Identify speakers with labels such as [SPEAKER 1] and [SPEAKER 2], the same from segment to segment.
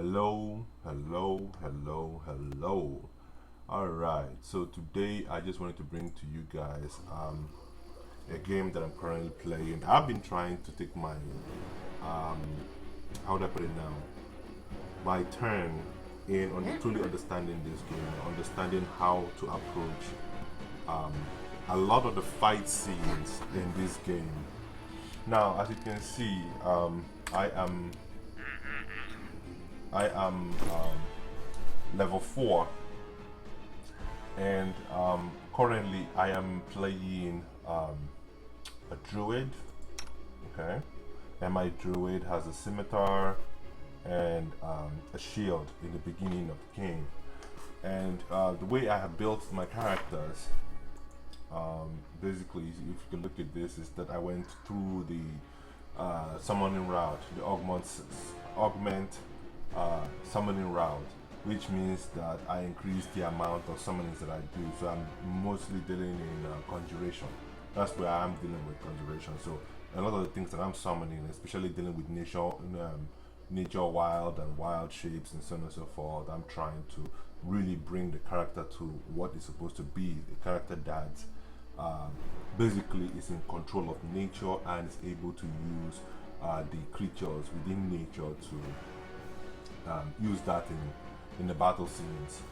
[SPEAKER 1] Hello, hello, hello, hello. All right, so today I just wanted to bring to you guys a game that I'm currently playing. I've been trying to take my um, how do I put it now? My turn in truly understanding this game, understanding how to approach um, a lot of the fight scenes in this game. Now, as you can see, I am I am level 4, and currently I am playing a druid. Okay, and my druid has a scimitar and a shield in the beginning of the game. And the way I have built my characters, basically, if you can look at this, is that I went through the summoning route, the augment summoning route, which means that I increase the amount of summonings that I do. So I'm mostly dealing in conjuration. That's where I'm dealing with conjuration. So a lot of the things that I'm summoning, especially dealing with nature, wild and wild shapes and so on and so forth, I'm trying to really bring the character to what it's supposed to be. A character that basically is in control of nature and is able to use the creatures within nature to use that in the battle scenes.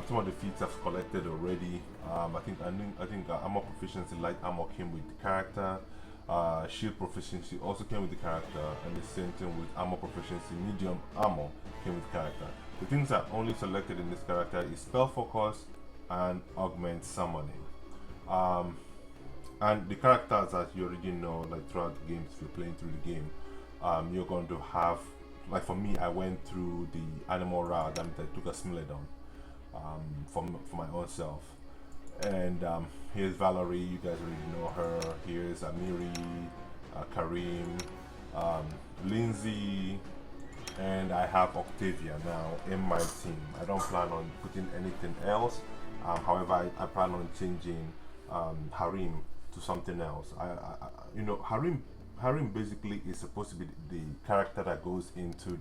[SPEAKER 1] Some of the feats I've collected already. I think armor proficiency, light armor came with the character. Shield proficiency also came with the character, and the same thing with armor proficiency. Medium armor came with the character. The things that only selected in this character is spell focus and augment summoning. And the characters, as you already know, like throughout the game, if you're playing through the game, you're going to have, like for me, I went through the animal route and I took a Smilodon for my own self. And here's Valerie, you guys already know her. Here's Amiri, Karim, Lindsay, and I have Octavia now in my team. I don't plan on putting anything else. However, I plan on changing Harim to something else. Harim basically is supposed to be the character that goes into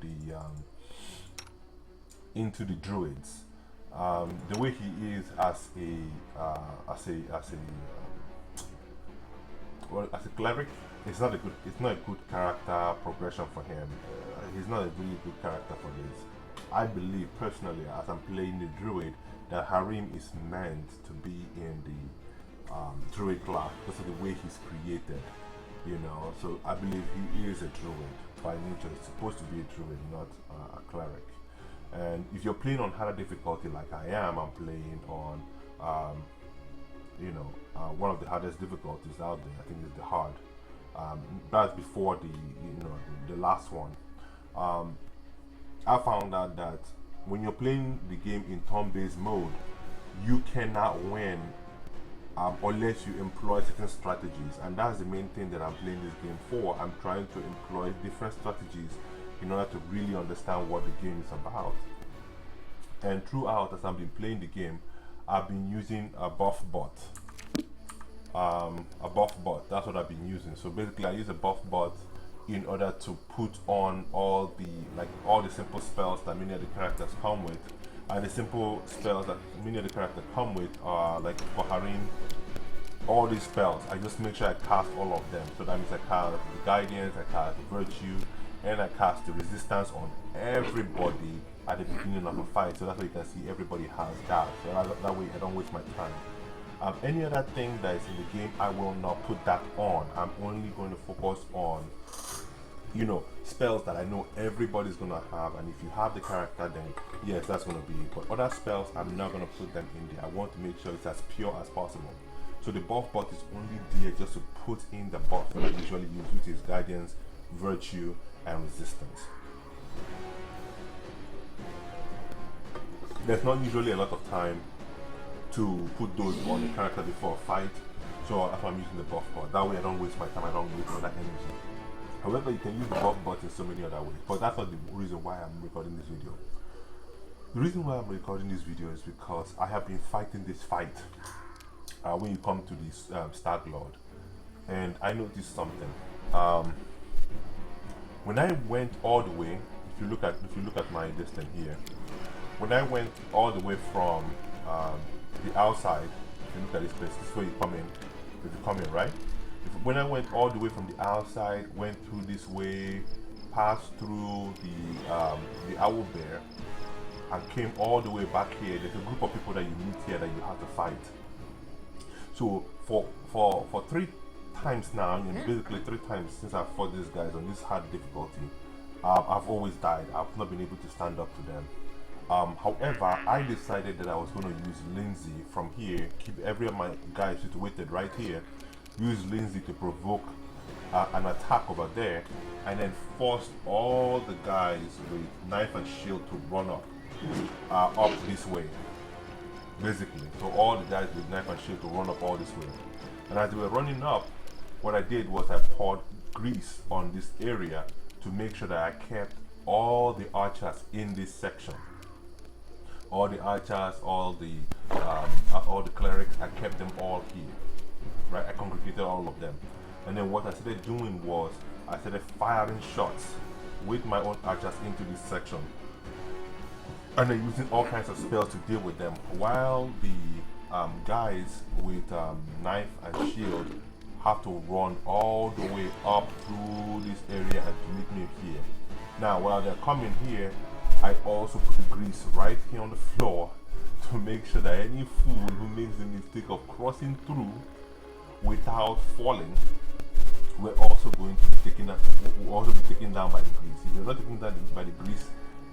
[SPEAKER 1] the druids. The way he is as a cleric, it's not a good character progression for him. He's not a really good character for this. I believe personally, as I'm playing the druid, that Harim is meant to be in the druid class because of the way he's created. So I believe he is a druid by nature. He's supposed to be a druid, not a cleric. And if you're playing on harder difficulty like I am, I'm playing on one of the hardest difficulties out there. I think it's the hard. That's before the last one. I found out that when you're playing the game in turn-based mode, you cannot win unless you employ certain strategies, and that's the main thing that I'm playing this game for. I'm trying to employ different strategies in order to really understand what the game is about. And throughout, as I've been playing the game, I've been using a buff bot. That's what I've been using. So basically, I use a buff bot in order to put on all the simple spells that many of the characters come with. And the simple spells that many of the characters come with are, like for Harim, all these spells, I just make sure I cast all of them. So that means I cast the guidance, I cast the virtue, and I cast the resistance on everybody at the beginning of a fight. So that's why you can see everybody has that. So that way I don't waste my time. Any other thing that is in the game, I will not put that on. I'm only going to focus on spells that I know everybody's gonna have, and if you have the character, then yes, that's gonna be it. But other spells, I'm not gonna put them in there. I want to make sure it's as pure as possible. So the buff bot is only there just to put in the buff that I usually use, which is guidance, virtue, and resistance. There's not usually a lot of time to put those on the character before a fight, so that's why I'm using the buff bot. That way I don't waste my time, I don't waste all that energy. However, you can use the buff bot in so many other ways, but that's not the reason why I'm recording this video. The reason why I'm recording this video is because I have been fighting this fight when you come to this Stag Lord, and I noticed something. When I went all the way, if you look at my distance here, when I went all the way from the outside, if you look at this place, this is where you come in. If you come in, right? When I went all the way from the outside, went through this way, passed through the owl bear, and came all the way back here, there's a group of people that you meet here that you have to fight. So for 3 times now, and basically 3 times since I fought these guys on this hard difficulty, I've always died. I've not been able to stand up to them. However, I decided that I was going to use Lindsay from here, keep every of my guys situated right here, use Lindsay to provoke an attack over there, and then force all the guys with knife and shield to run up this way, basically. So all the guys with knife and shield to run up all this way. And as they were running up, what I did was I poured grease on this area to make sure that I kept all the archers in this section. All the archers, all the clerics, I kept them all here. Right, I congregated all of them. And then what I started doing was I started firing shots with my own archers into this section, and then using all kinds of spells to deal with them, while the guys with knife and shield have to run all the way up through this area and to meet me here. Now while they're coming here, I also put the grease right here on the floor to make sure that any fool who makes the mistake of crossing through without falling, we're also going to be taken down by the grease. If you're not taken down by the grease,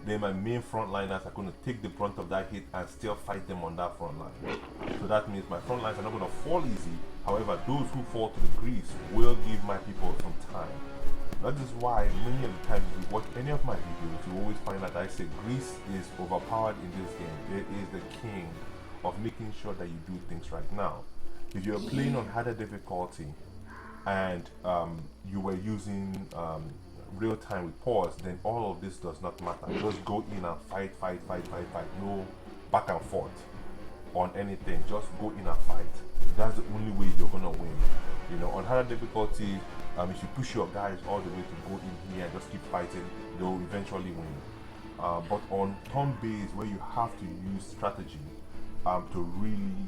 [SPEAKER 1] then my main frontliners are going to take the brunt of that hit and still fight them on that front line. So that means my front lines are not going to fall easy. However, those who fall to the grease will give my people some time. That is why many of the times if you watch any of my videos, you always find that I say grease is overpowered in this game. It is the king of making sure that you do things right. Now, if you're playing on harder difficulty and you were using real time with pause, then all of this does not matter. Just go in and fight. No back and forth on anything. Just go in and fight. That's the only way you're gonna win. You know, on harder difficulty, if you push your guys all the way to go in here and just keep fighting, they'll eventually win. But on turn-based, where you have to use strategy to really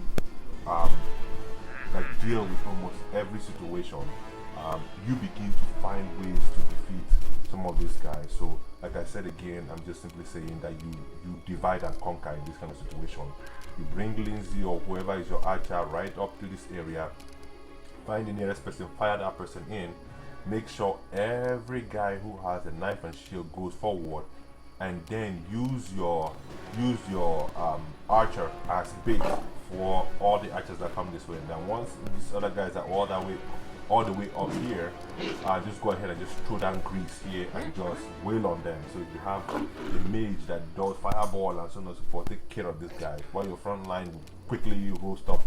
[SPEAKER 1] like deal with almost every situation, you begin to find ways to defeat some of these guys. So like I said again, I'm just simply saying that you divide and conquer in this kind of situation. You bring Lindsay or whoever is your archer right up to this area, find the nearest person, fire that person in, make sure every guy who has a knife and shield goes forward, and then use your archer as bait for all the archers that come this way. And then once these other guys are all the way up here, just go ahead and just throw down grease here and just wail on them. So if you have a mage that does fireball and so on and so forth, take care of this guy while your front line quickly roast up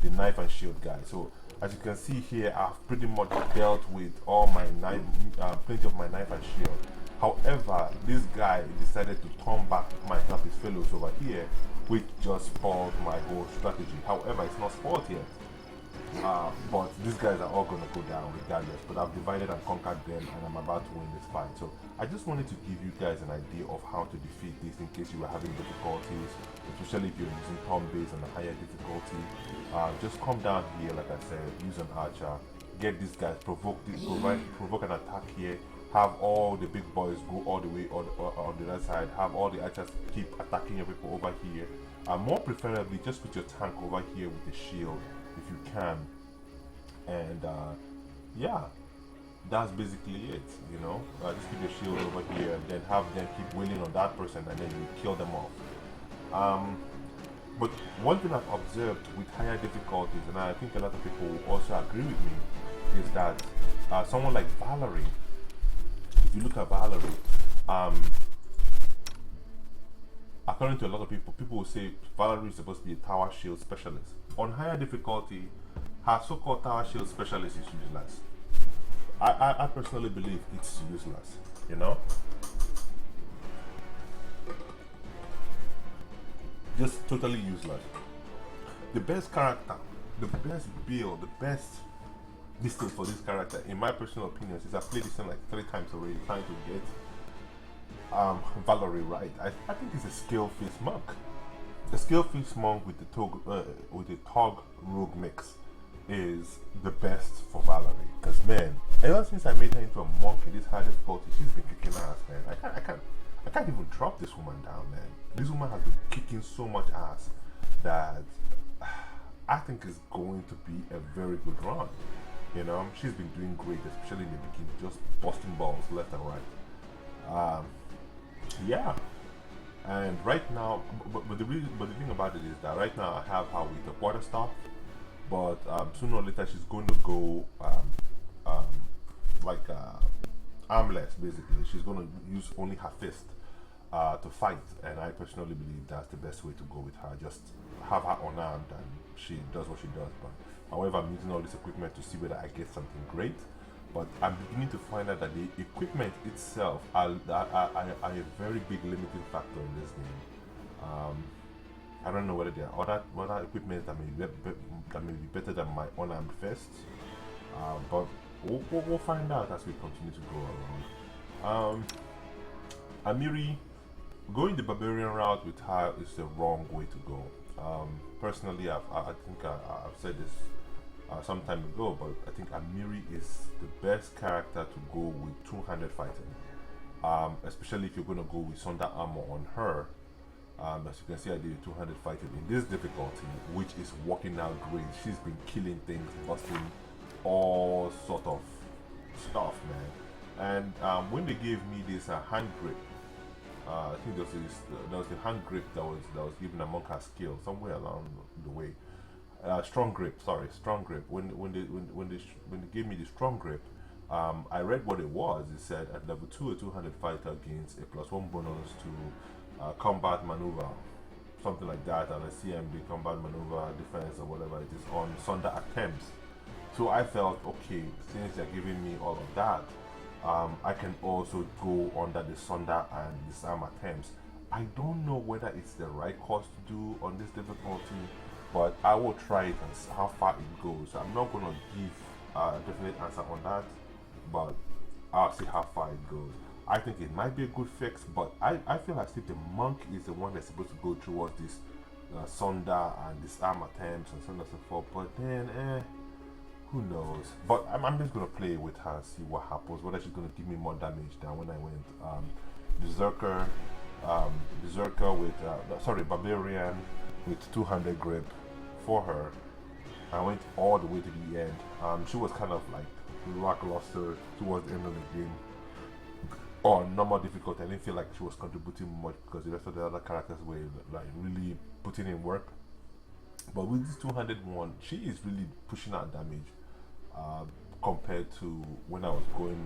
[SPEAKER 1] the knife and shield guy. So as you can see here, I've pretty much dealt with all my plenty of my knife and shield. However, this guy decided to turn back my help his fellows over here, which just spoiled my whole strategy. However, it's not spoiled yet. But these guys are all going to go down regardless. But I've divided and conquered them, and I'm about to win this fight. So I just wanted to give you guys an idea of how to defeat this in case you were having difficulties, especially if you're using turn-based and a higher difficulty. Just come down here, like I said, use an archer, get these guys, provoke an attack here, have all the big boys go all the way on the other side, have all the archers keep attacking your people over here. More preferably, just put your tank over here with the shield if you can. And yeah, that's basically it, you know. Just keep your shield over here and then have them keep wailing on that person, and then you kill them off. But one thing I've observed with higher difficulties, and I think a lot of people will also agree with me, is that someone like Valerie, if you look at Valerie, according to a lot of people, people will say Valerie is supposed to be a tower shield specialist. On higher difficulty, her so-called tower shield specialist is useless. I personally believe it's useless, you know? Just totally useless. The best character, the best build, the best distance for this character, in my personal opinion, since I've played this thing like 3 times already, trying to get Valerie, right? I think it's a skill-faced monk. A skill-faced monk with the Tog rogue mix is the best for Valerie. Because man, ever since I made her into a monk in this high difficulty, she's been kicking ass, man. I can't even drop this woman down, man. This woman has been kicking so much ass that I think is going to be a very good run. You know, she's been doing great, especially in the beginning, just busting balls left and right. Yeah, and right now, but the thing about it is that right now I have her with the quarterstaff, but sooner or later she's going to go um, like armless. Basically, she's going to use only her fist to fight, and I personally believe that's the best way to go with her. Just have her unarmed, and she does what she does. But however, I'm using all this equipment to see whether I get something great. But I'm beginning to find out that the equipment itself are a very big limiting factor in this game. I don't know whether there are other equipment that may be better than my unarmed fists, but we'll find out as we continue to go along. Amiri, going the barbarian route with her is the wrong way to go. Personally, I think I've said this some time ago, but I think Amiri is the best character to go with two-handed fighting, especially if you're going to go with Thunder armor on her. As you can see, I did two-handed fighting in this difficulty, which is working out great. She's been killing things, busting all sort of stuff, man. And when they gave me this hand grip, I think there was a hand grip that was given among her skill somewhere along the way. Strong grip, sorry, strong grip. When they gave me the strong grip, I read what it was. It said at level 2, a two-handed fighter gains a +1 bonus to combat maneuver, something like that, and a CMB combat maneuver defense or whatever it is on Sunder attempts. So I felt okay, since they're giving me all of that, I can also go under the Sunder and disarm attempts. I don't know whether it's the right course to do on this difficulty, but I will try it and see how far it goes. I'm not going to give a definite answer on that, but I'll see how far it goes. I think it might be a good fix, but I feel as if the monk is the one that's supposed to go towards this Sunder and disarm attempts and so on and so forth, but then, who knows? But I'm just going to play with her and see what happens, whether she's going to give me more damage than when I went Berserker with, Barbarian with two-handed grip for her. I went all the way to the end. She was kind of like lackluster towards the end of the game. On normal difficulty, I didn't feel like she was contributing much because the rest of the other characters were like really putting in work. But with this two-handed one, she is really pushing out damage compared to when I was going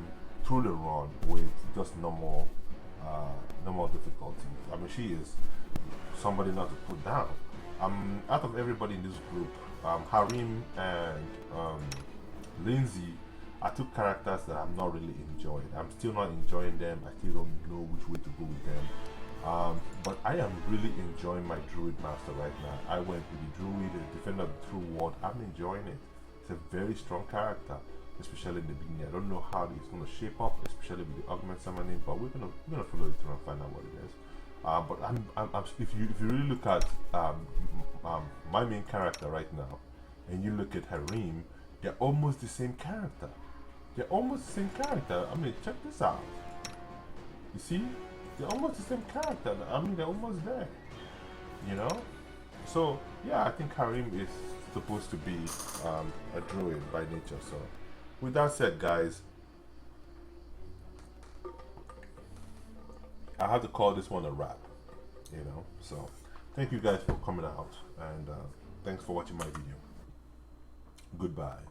[SPEAKER 1] through the run with just normal difficulty. I mean, she is somebody not to put down. Out of everybody in this group, Harim and Lindsay are two characters that I'm not really enjoying. I'm still not enjoying them. I still don't know which way to go with them. But I am really enjoying my Druid Master right now. I went with the Druid, the Defender of the True World. I'm enjoying it. It's a very strong character, especially in the beginning. I don't know how it's going to shape up, especially with the augment summoning, but we're gonna follow it through and find out what it is. But if you really look at my main character right now, and you look at Harim, they're almost the same character. They're almost the same character. I mean, check this out. You see? They're almost the same character. I mean, they're almost there. You know? So, yeah, I think Harim is supposed to be a druid by nature. So, with that said, guys, I have to call this one a wrap. You know? So, thank you guys for coming out. And thanks for watching my video. Goodbye.